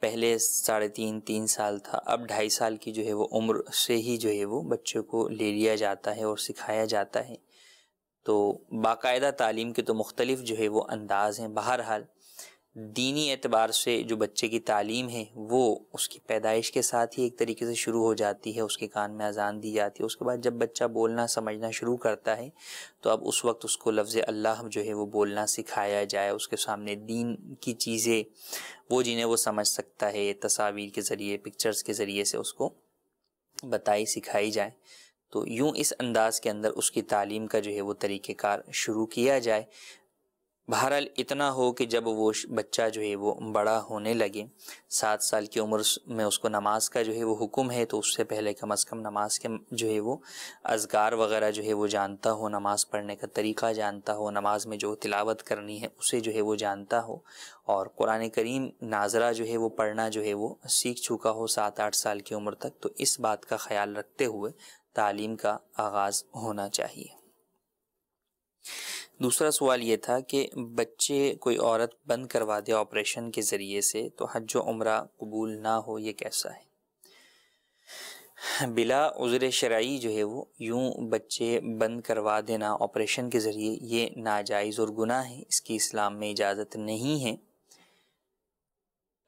پہلے 3.5 سال تھا, اب 2.5 سال کی جو ہے وہ عمر سے ہی جو ہے وہ بچے کو لے لیا جاتا ہے اور سکھایا جاتا ہے. تو باقاعدہ تعلیم کے تو مختلف جو ہے وہ انداز ہیں. بہرحال دینی اعتبار سے جو بچے کی تعلیم ہے وہ اس کی پیدائش کے ساتھ ہی ایک طریقے سے شروع ہو جاتی ہے. اس کے کان میں اذان دی جاتی ہے, اس کے بعد جب بچہ بولنا سمجھنا شروع کرتا ہے تو اب اس وقت اس کو لفظ اللہ جو ہے وہ بولنا سکھایا جائے, اس کے سامنے دین کی چیزیں وہ جنہیں وہ سمجھ سکتا ہے تصاویر کے ذریعے پکچرز کے ذریعے سے اس کو بتائی سکھائی جائے. تو یوں اس انداز کے اندر اس کی تعلیم کا جو ہے وہ طریقہ کار شروع کیا جائے. بہرحال اتنا ہو کہ جب وہ بچہ جو ہے وہ بڑا ہونے لگے, 7 سال کی عمر میں اس کو نماز کا جو ہے وہ حکم ہے, تو اس سے پہلے کم از کم نماز کے جو ہے وہ اذکار وغیرہ جو ہے وہ جانتا ہو, نماز پڑھنے کا طریقہ جانتا ہو, نماز میں جو تلاوت کرنی ہے اسے جو ہے وہ جانتا ہو, اور قرآن کریم ناظرہ جو ہے وہ پڑھنا جو ہے وہ سیکھ چکا ہو 7-8 سال کی عمر تک. تو اس بات کا خیال رکھتے ہوئے تعلیم کا آغاز ہونا چاہیے. دوسرا سوال یہ تھا کہ بچے کوئی عورت بند کروا دے آپریشن کے ذریعے سے تو حج و عمرہ قبول نہ ہو, یہ کیسا ہے؟ بلا عذر شرعی جو ہے وہ یوں بچے بند کروا دینا آپریشن کے ذریعے یہ ناجائز اور گناہ ہے, اس کی اسلام میں اجازت نہیں ہے.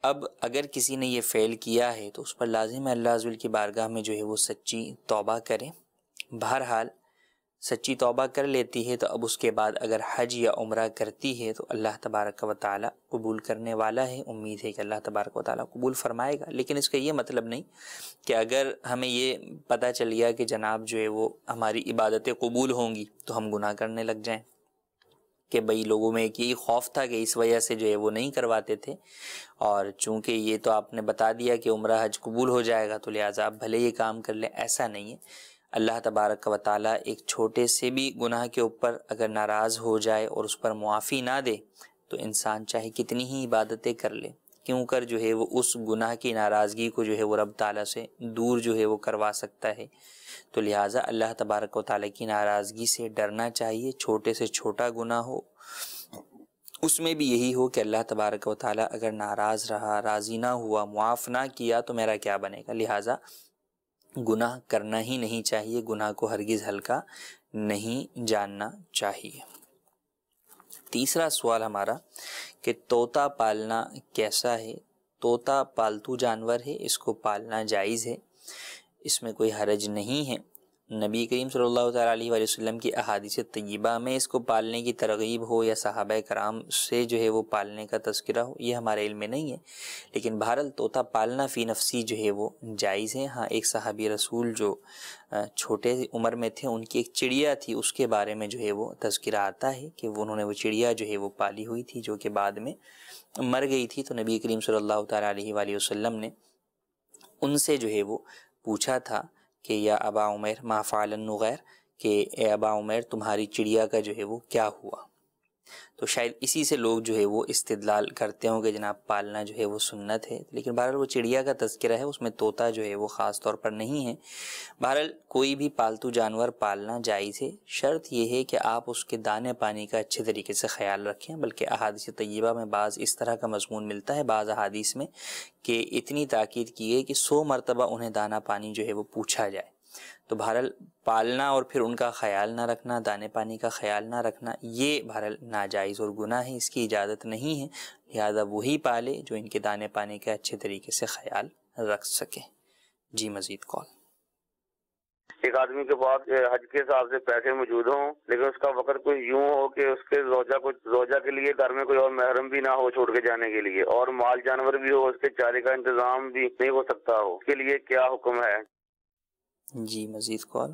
اب اگر کسی نے یہ فعل کیا ہے تو اس پر لازم ہے اللہ عز و جل کی بارگاہ میں جو ہے وہ سچی توبہ کرے. بہرحال سچی توبہ کر لیتی ہے تو اب اس کے بعد اگر حج یا عمرہ کرتی ہے تو اللہ تبارک و تعالی قبول کرنے والا ہے. امید ہے کہ اللہ تبارک و تعالی قبول فرمائے گا, لیکن اس کا یہ مطلب نہیں کہ اگر ہمیں یہ پتہ چل گیا کہ جناب جو ہے وہ ہماری عبادتیں قبول ہوں گی تو ہم گناہ کرنے لگ جائیں. کہ بھئی لوگوں میں ایک یہی خوف تھا کہ اس وجہ سے جو ہے وہ نہیں کرواتے تھے، اور چونکہ یہ تو آپ نے بتا دیا کہ عمرہ حج قبول ہو جائے گا تو لہٰذا آپ بھلے یہ کام کر لیں. ایسا نہیں ہے. اللہ تبارک و تعالیٰ ایک چھوٹے سے بھی گناہ کے اوپر اگر ناراض ہو جائے اور اس پر معافی نہ دے تو انسان چاہے کتنی ہی عبادتیں کر لے، کیوں کر جو ہے وہ اس گناہ کی ناراضگی کو جو ہے وہ رب تعالیٰ سے دور جو ہے وہ کروا سکتا ہے. تو لہٰذا اللہ تبارک و تعالیٰ کی ناراضگی سے ڈرنا چاہیے. چھوٹے سے چھوٹا گناہ ہو اس میں بھی یہی ہو کہ اللہ تبارک و تعالیٰ اگر ناراض رہا، راضی نہ ہوا، معاف نہ کیا تو میرا کیا بنے گا. لہٰذا گناہ کرنا ہی نہیں چاہیے، گناہ کو ہرگز ہلکا نہیں جاننا چاہیے. تیسرا سوال ہمارا کہ طوطا پالنا کیسا ہے؟ طوطا پالتو جانور ہے، اس کو پالنا جائز ہے، اس میں کوئی حرج نہیں ہے. نبی کریم صلی اللہ تعالیٰ علیہ وآلہ وسلم کی احادیث طیبہ میں اس کو پالنے کی ترغیب ہو یا صحابہ کرام سے جو ہے وہ پالنے کا تذکرہ ہو، یہ ہمارے علم میں نہیں ہے. لیکن بہرحال طوطا پالنا فی نفسی جو ہے وہ جائز ہے. ہاں، ایک صحابی رسول جو چھوٹے عمر میں تھے، ان کی ایک چڑیا تھی، اس کے بارے میں جو ہے وہ تذکرہ آتا ہے کہ انہوں نے وہ چڑیا جو ہے وہ پالی ہوئی تھی جو کہ بعد میں مر گئی تھی. تو نبی کریم صلی اللہ تعالیٰ علیہ وآلہ وسلم نے ان سے جو ہے وہ پوچھا تھا کہ یا ابا عمیر ما فعل النغیر، کہ اے ابا عمیر تمہاری چڑیا کا جو ہے وہ کیا ہوا. تو شاید اسی سے لوگ جو ہے وہ استدلال کرتے ہوں کہ جناب پالنا جو ہے وہ سنت ہے. لیکن بہرحال وہ چڑیا کا تذکرہ ہے، اس میں طوطا جو ہے وہ خاص طور پر نہیں ہے. بہرحال کوئی بھی پالتو جانور پالنا جائز ہے. شرط یہ ہے کہ آپ اس کے دانے پانی کا اچھے طریقے سے خیال رکھیں. بلکہ احادیث طیبہ میں بعض اس طرح کا مضمون ملتا ہے، بعض احادیث میں کہ اتنی تاکید کی گئی کہ 100 مرتبہ انہیں دانہ پانی جو ہے وہ پوچھا جائے. تو بہرحال پالنا اور پھر ان کا خیال نہ رکھنا، دانے پانی کا خیال نہ رکھنا، یہ بہرحال ناجائز اور گناہ ہے، اس کی اجازت نہیں ہے. لہذا وہی پالے جو ان کے دانے پانی کا اچھے طریقے سے خیال رکھ سکے. جی مزید کال. ایک آدمی کے پاس حج کے حساب سے پیسے موجود ہوں لیکن اس کا وقت کوئی یوں ہو کہ اس کے زوجہ کے لیے گھر میں کوئی اور محرم بھی نہ ہو چھوڑ کے جانے کے لیے، اور مال جانور بھی ہو، اس کے چارے کا انتظام بھی نہیں ہو سکتا ہو، اس کے لیے کیا حکم ہے؟ جی مزید کال.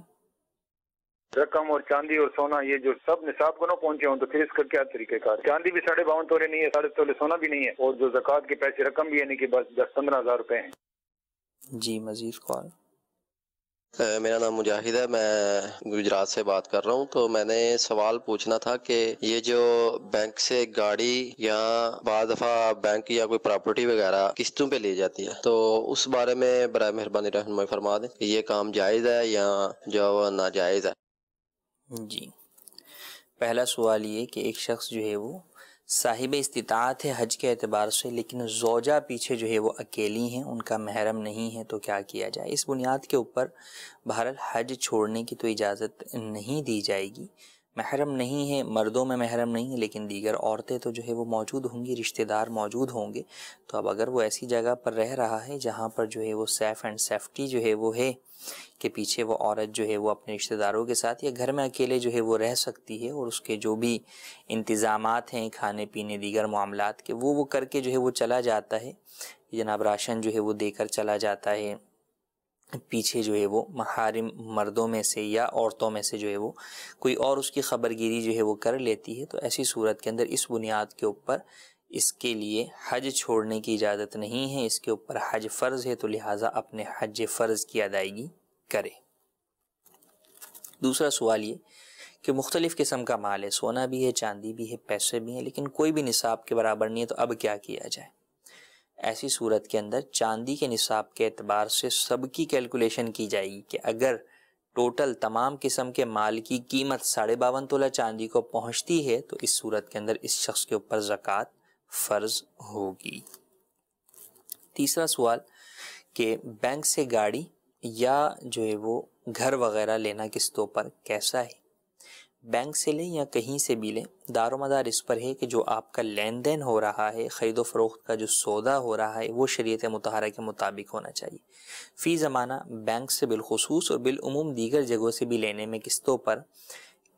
رقم اور چاندی اور سونا یہ جو سب نصاب کو نہ پہنچے ہوں تو پھر اس کا کیا طریقہ کار؟ چاندی بھی 52.5 تولے نہیں ہے، 3.5 تولے سونا بھی نہیں ہے، اور جو زکوٰۃ کے پیسے رقم بھی ہے نہیں کہ بس 10-15 ہزار روپے ہیں. جی مزید کال. میرا نام مجاہد ہے، میں گجرات سے بات کر رہا ہوں. تو میں نے سوال پوچھنا تھا کہ یہ جو بینک سے گاڑی یا بعض دفعہ بینک یا کوئی پراپرٹی وغیرہ قسطوں پہ لی جاتی ہے، تو اس بارے میں برائے مہربانی رہنمائی فرما دیں کہ یہ کام جائز ہے یا جو ناجائز ہے. جی، پہلا سوال یہ کہ ایک شخص جو ہے وہ صاحب استطاعت ہے حج کے اعتبار سے، لیکن زوجہ پیچھے جو ہے وہ اکیلی ہیں، ان کا محرم نہیں ہے، تو کیا کیا جائے؟ اس بنیاد کے اوپر بہرحال حج چھوڑنے کی تو اجازت نہیں دی جائے گی. محرم نہیں ہے، مردوں میں محرم نہیں ہے، لیکن دیگر عورتیں تو جو ہے وہ موجود ہوں گی، رشتہ دار موجود ہوں گے. تو اب اگر وہ ایسی جگہ پر رہ رہا ہے جہاں پر جو ہے وہ سیف اینڈ سیفٹی جو ہے وہ ہے کہ پیچھے وہ عورت جو ہے وہ اپنے رشتہ داروں کے ساتھ یا گھر میں اکیلے جو ہے وہ رہ سکتی ہے، اور اس کے جو بھی انتظامات ہیں کھانے پینے دیگر معاملات کے وہ کر کے جو ہے وہ چلا جاتا ہے، جناب راشن جو ہے وہ دے کر چلا جاتا ہے، پیچھے جو ہے وہ محارم مردوں میں سے یا عورتوں میں سے جو ہے وہ کوئی اور اس کی خبرگیری جو ہے وہ کر لیتی ہے، تو ایسی صورت کے اندر اس بنیاد کے اوپر اس کے لیے حج چھوڑنے کی اجازت نہیں ہے. اس کے اوپر حج فرض ہے، تو لہٰذا اپنے حج فرض کی ادائیگی کرے. دوسرا سوال یہ کہ مختلف قسم کا مال ہے، سونا بھی ہے، چاندی بھی ہے، پیسے بھی ہیں، لیکن کوئی بھی نصاب کے برابر نہیں ہے، تو اب کیا کیا جائے؟ ایسی صورت کے اندر چاندی کے نصاب کے اعتبار سے سب کی کیلکولیشن کی جائے گی کہ اگر ٹوٹل تمام قسم کے مال کی قیمت 52.5 تولہ چاندی کو پہنچتی ہے تو اس صورت کے اندر اس شخص کے اوپر زکوٰۃ فرض ہوگی. تیسرا سوال کہ بینک سے گاڑی یا جو ہے وہ گھر وغیرہ لینا قسطوں پر کیسا ہے؟ بینک سے لیں یا کہیں سے بھی لیں، دار و مدار اس پر ہے کہ جو آپ کا لین دین ہو رہا ہے، خرید و فروخت کا جو سودا ہو رہا ہے، وہ شریعت مطہرہ کے مطابق ہونا چاہیے. فی زمانہ بینک سے بالخصوص اور بالعموم دیگر جگہوں سے بھی لینے میں قسطوں پر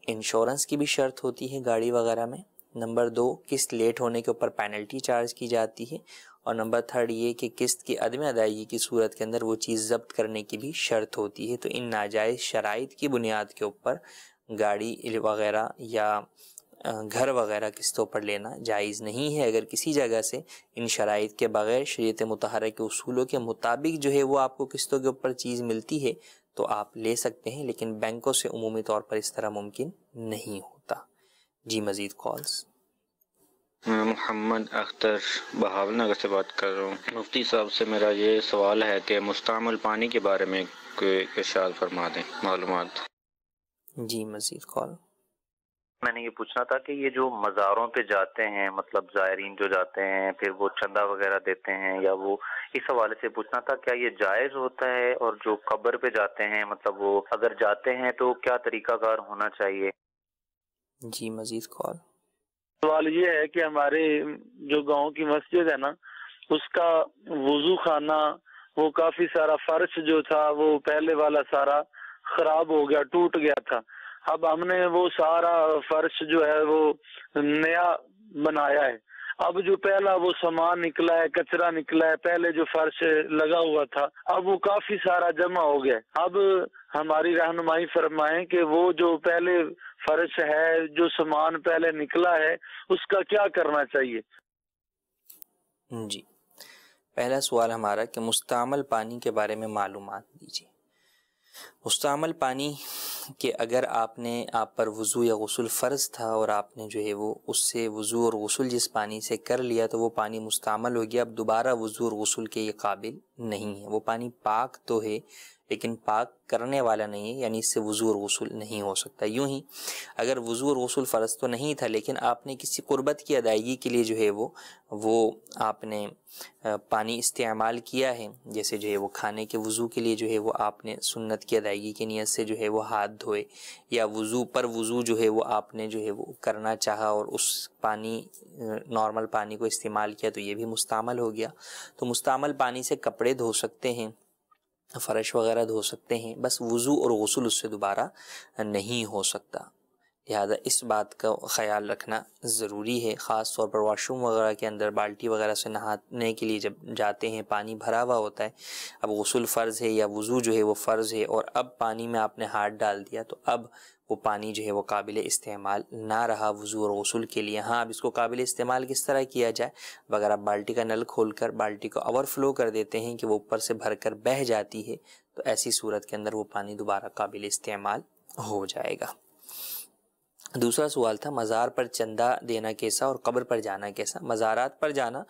انشورنس کی بھی شرط ہوتی ہے گاڑی وغیرہ میں. نمبر 2، قسط لیٹ ہونے کے اوپر پینلٹی چارج کی جاتی ہے. اور نمبر 3 یہ کہ قسط کی عدم ادائیگی کی صورت کے اندر وہ چیز ضبط کرنے کی بھی شرط ہوتی ہے. تو ان ناجائز شرائط کی بنیاد کے اوپر گاڑی وغیرہ یا گھر وغیرہ قسطوں پر لینا جائز نہیں ہے۔ اگر کسی جگہ سے ان شرائط کے بغیر شریعت مطہرہ کے اصولوں کے مطابق جو ہے وہ آپ کو قسطوں کے اوپر چیز ملتی ہے تو آپ لے سکتے ہیں، لیکن بینکوں سے عمومی طور پر اس طرح ممکن نہیں ہوتا۔ جی مزید کالز۔ میں محمد اختر بہاول نگر سے بات کر رہا ہوں۔ مفتی صاحب سے میرا یہ سوال ہے کہ مستعمل پانی کے بارے میں کوئی ارشاد فرما دیں معلومات۔ جی مزید کال۔ میں نے یہ پوچھنا تھا کہ یہ جو مزاروں پہ جاتے ہیں، مطلب زائرین جو جاتے ہیں پھر وہ چندہ وغیرہ دیتے ہیں، یا وہ اس حوالے سے پوچھنا تھا کیا یہ جائز ہوتا ہے؟ اور جو قبر پہ جاتے ہیں مطلب وہ اگر جاتے ہیں تو کیا طریقہ کار ہونا چاہیے؟ جی مزید کال۔ سوال یہ ہے کہ ہمارے جو گاؤں کی مسجد ہے نا، اس کا وضو خانہ وہ کافی سارا فرش جو تھا وہ پہلے والا سارا خراب ہو گیا، ٹوٹ گیا تھا۔ اب ہم نے وہ سارا فرش جو ہے وہ نیا بنایا ہے۔ اب جو پہلا وہ سامان نکلا ہے، کچرا نکلا ہے، پہلے جو فرش لگا ہوا تھا اب وہ کافی سارا جمع ہو گیا۔ اب ہماری رہنمائی فرمائیں کہ وہ جو پہلے فرش ہے، جو سامان پہلے نکلا ہے، اس کا کیا کرنا چاہیے؟ جی پہلا سوال ہمارا کہ مستعمل پانی کے بارے میں معلومات دیجیے۔ مستعمل پانی کہ اگر آپ پر وضو یا غسل فرض تھا اور آپ نے جو ہے وہ اس سے وضو اور غسل جس پانی سے کر لیا تو وہ پانی مستعمل ہو گیا، اب دوبارہ وضو اور غسل کے یہ قابل نہیں ہے۔ وہ پانی پاک تو ہے لیکن پاک کرنے والا نہیں ہے، یعنی اس سے وضو اور غسل نہیں ہو سکتا۔ یوں ہی اگر وضو اور غسل فرض تو نہیں تھا لیکن آپ نے کسی قربت کی ادائیگی کے لیے جو ہے وہ آپ نے پانی استعمال کیا ہے، جیسے جو ہے وہ کھانے کے وضو کے لیے جو ہے وہ آپ نے سنت کی ادائیگی کی نیت سے جو ہے وہ ہاتھ دھوئے، یا وضو جو ہے وہ آپ نے جو ہے وہ کرنا چاہا اور اس پانی نارمل پانی کو استعمال کیا تو یہ بھی مستعمل ہو گیا۔ تو مستعمل پانی سے کپڑے دھو سکتے ہیں، فرش وغیرہ دھو سکتے ہیں، بس وضو اور غسل اس سے دوبارہ نہیں ہو سکتا۔ لہذا اس بات کا خیال رکھنا ضروری ہے، خاص طور پر واش روم وغیرہ کے اندر بالٹی وغیرہ سے نہانے کے لیے جب جاتے ہیں پانی بھرا ہوا ہوتا ہے، اب غسل فرض ہے یا وضو جو ہے وہ فرض ہے اور اب پانی میں آپ نے ہاتھ ڈال دیا تو اب وہ پانی جو ہے وہ قابل استعمال نہ رہا وضو اور غسل کے لیے۔ ہاں اب اس کو قابل استعمال کس طرح کیا جائے؟ اگر آپ بالٹی کا نل کھول کر بالٹی کو اوور فلو کر دیتے ہیں کہ وہ اوپر سے بھر کر بہہ جاتی ہے تو ایسی صورت کے اندر وہ پانی دوبارہ قابل استعمال ہو جائے گا۔ دوسرا سوال تھا مزار پر چندہ دینا کیسا اور قبر پر جانا کیسا؟ مزارات پر جانا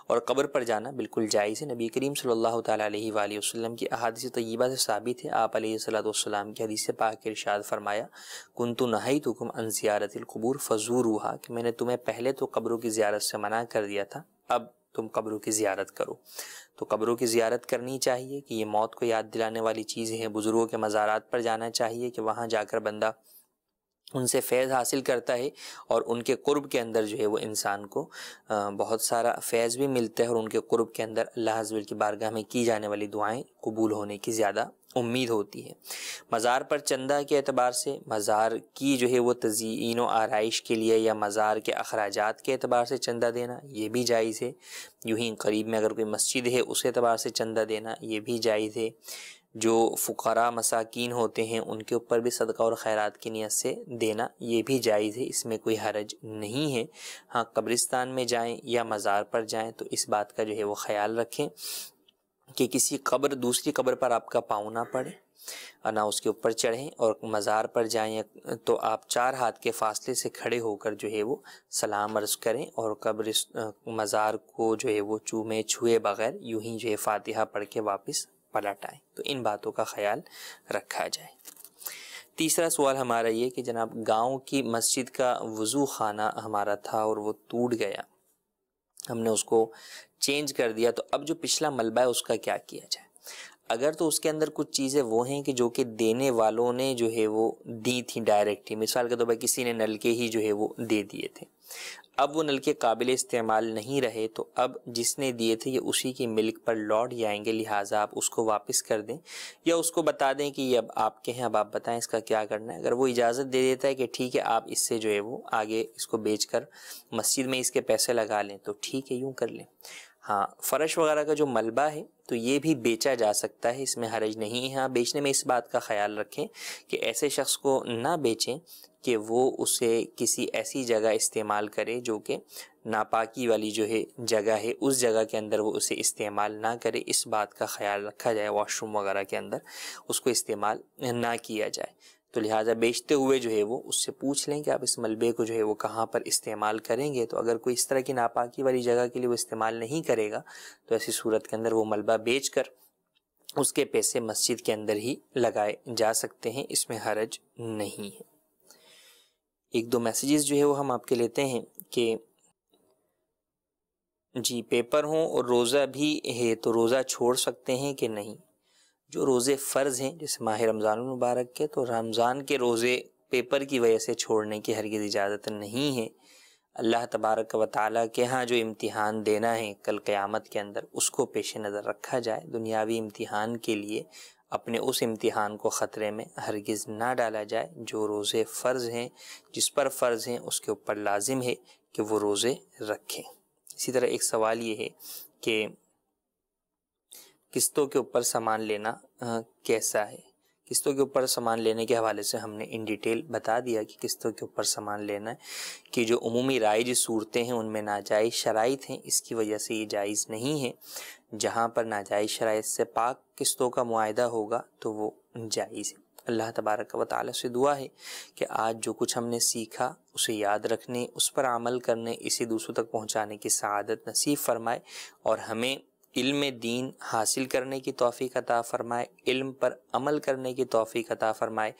اور قبر پر جانا بالکل جائز ہے۔ نبی کریم صلی اللہ تعالیٰ علیہ وآلہ وسلم کی احادیث طیبہ سے ثابت ہے، آپ علیہ السلام کی حدیث پاک کے ارشاد فرمایا کنت نہیتکم عن زیارت القبور فزوروها، کہ میں نے تمہیں پہلے تو قبروں کی زیارت سے منع کر دیا تھا، اب تم قبروں کی زیارت کرو۔ تو قبروں کی زیارت کرنی چاہیے کہ یہ موت کو یاد دلانے والی چیزیں ہیں۔ بزرگوں کے مزارات پر جانا چاہیے کہ وہاں جا کر بندہ ان سے فیض حاصل کرتا ہے اور ان کے قرب کے اندر جو ہے وہ انسان کو بہت سارا فیض بھی ملتا ہے اور ان کے قرب کے اندر اللہ عز و جل کی بارگاہ میں کی جانے والی دعائیں قبول ہونے کی زیادہ امید ہوتی ہے۔ مزار پر چندہ کے اعتبار سے مزار کی جو ہے وہ تزئین و آرائش کے لیے یا مزار کے اخراجات کے اعتبار سے چندہ دینا یہ بھی جائز ہے۔ یوں ہی قریب میں اگر کوئی مسجد ہے اس اعتبار سے چندہ دینا یہ بھی جائز ہے۔ جو فقراء مساکین ہوتے ہیں ان کے اوپر بھی صدقہ اور خیرات کی نیت سے دینا یہ بھی جائز ہے، اس میں کوئی حرج نہیں ہے۔ ہاں قبرستان میں جائیں یا مزار پر جائیں تو اس بات کا جو ہے وہ خیال رکھیں کہ کسی دوسری قبر پر آپ کا پاؤں نہ پڑے اور نہ اس کے اوپر چڑھیں، اور مزار پر جائیں تو آپ 4 ہاتھ کے فاصلے سے کھڑے ہو کر جو ہے وہ سلام عرض کریں اور مزار کو جو ہے وہ چھوئے بغیر یوں ہی جو ہے فاتحہ پڑھ کے واپس پلٹ آئیں۔ تو ان باتوں کا خیال رکھا جائے۔ تیسرا سوال ہمارا یہ کہ جناب گاؤں کی مسجد کا وضو خانہ ہمارا تھا اور وہ ٹوٹ گیا، ہم نے اس کو چینج کر دیا تو اب جو پچھلا ملبہ ہے اس کا کیا کیا جائے؟ اگر تو اس کے اندر کچھ چیزیں وہ ہیں کہ جو کہ دینے والوں نے جو ہے وہ دی تھیں ڈائریکٹ ہی، مثال کے طور پر کسی نے نلکے ہی جو ہے وہ دے دیے تھے، اب وہ نلکے قابل استعمال نہیں رہے تو اب جس نے دیے تھے یہ اسی کی ملک پر لوٹ جائیں گے، لہٰذا آپ اس کو واپس کر دیں یا اس کو بتا دیں کہ یہ اب آپ کے ہیں، اب آپ بتائیں اس کا کیا کرنا ہے۔ اگر وہ اجازت دے دیتا ہے کہ ٹھیک ہے آپ اس سے جو ہے وہ آگے اس کو بیچ کر مسجد میں اس کے پیسے لگا لیں تو ٹھیک ہے یوں کر لیں۔ ہاں فرش وغیرہ کا جو ملبہ ہے تو یہ بھی بیچا جا سکتا ہے، اس میں حرج نہیں ہے۔ ہاں بیچنے میں اس بات کا خیال رکھیں کہ ایسے شخص کو نہ بیچیں کہ وہ اسے کسی ایسی جگہ استعمال کرے جو کہ ناپاکی والی جو ہے جگہ ہے، اس جگہ کے اندر وہ اسے استعمال نہ کرے، اس بات کا خیال رکھا جائے۔ واش روم وغیرہ کے اندر اس کو استعمال نہ کیا جائے۔ تو لہٰذا بیچتے ہوئے جو ہے وہ اس سے پوچھ لیں کہ آپ اس ملبے کو جو ہے وہ کہاں پر استعمال کریں گے۔ تو اگر کوئی اس طرح کی ناپاکی والی جگہ کے لیے وہ استعمال نہیں کرے گا تو ایسی صورت کے اندر وہ ملبہ بیچ کر اس کے پیسے مسجد کے اندر ہی لگائے جا سکتے ہیں، اس میں حرج نہیں ہے۔ ایک دو میسیجز جو ہے وہ ہم آپ کے لیتے ہیں کہ جی پیپر ہوں اور روزہ بھی ہے تو روزہ چھوڑ سکتے ہیں کہ نہیں؟ جو روزے فرض ہیں جیسے ماہ رمضان المبارک کے، تو رمضان کے روزے پیپر کی وجہ سے چھوڑنے کی ہرگز اجازت نہیں ہے۔ اللہ تبارک و تعالیٰ کے ہاں جو امتحان دینا ہے کل قیامت کے اندر، اس کو پیش نظر رکھا جائے۔ دنیاوی امتحان کے لیے اپنے اس امتحان کو خطرے میں ہرگز نہ ڈالا جائے۔ جو روزے فرض ہیں، جس پر فرض ہیں، اس کے اوپر لازم ہے کہ وہ روزے رکھیں۔ اسی طرح ایک سوال یہ ہے کہ قسطوں کے اوپر سامان لینا کیسا ہے؟ قسطوں کے اوپر سامان لینے کے حوالے سے ہم نے ان ڈیٹیل بتا دیا کہ قسطوں کے اوپر سامان لینا ہے کہ جو عمومی رائج صورتیں ہیں ان میں ناجائز شرائط ہیں، اس کی وجہ سے یہ جائز نہیں ہے۔ جہاں پر ناجائز شرائط سے پاک قسطوں کا معاہدہ ہوگا تو وہ جائز ہے۔ اللہ تبارک و تعالیٰ سے دعا ہے کہ آج جو کچھ ہم نے سیکھا اسے یاد رکھنے، اس پر عمل کرنے، اسے دوسروں تک پہنچانے کی سعادت نصیب فرمائے اور ہمیں علم دین حاصل کرنے کی توفیق عطا فرمائے، علم پر عمل کرنے کی توفیق عطا فرمائے،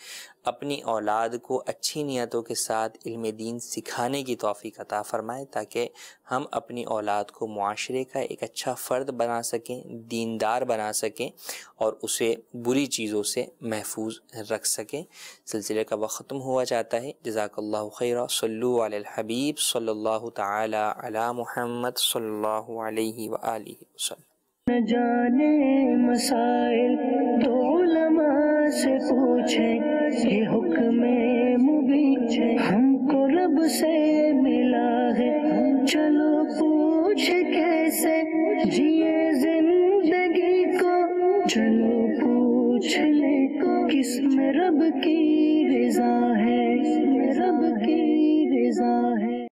اپنی اولاد کو اچھی نیتوں کے ساتھ علم دین سکھانے کی توفیق عطا فرمائے تاکہ ہم اپنی اولاد کو معاشرے کا ایک اچھا فرد بنا سکیں، دیندار بنا سکیں اور اسے بری چیزوں سے محفوظ رکھ سکیں۔ سلسلے کا وقت ختم ہوا جاتا ہے۔ جزاک اللہ خیرا۔ صلو علی الحبیب صلی اللہ تعالی علی محمد صلی اللہ علیہ وآلہ وسلم۔ نہ جانے مسائل تو علماء سے پوچھیں، یہ حکم مبین ہم کو رب سے ملا ہے، چلو پوچھ کیسے جیے زندگی کو، چلو پوچھ لے کس میں رب کی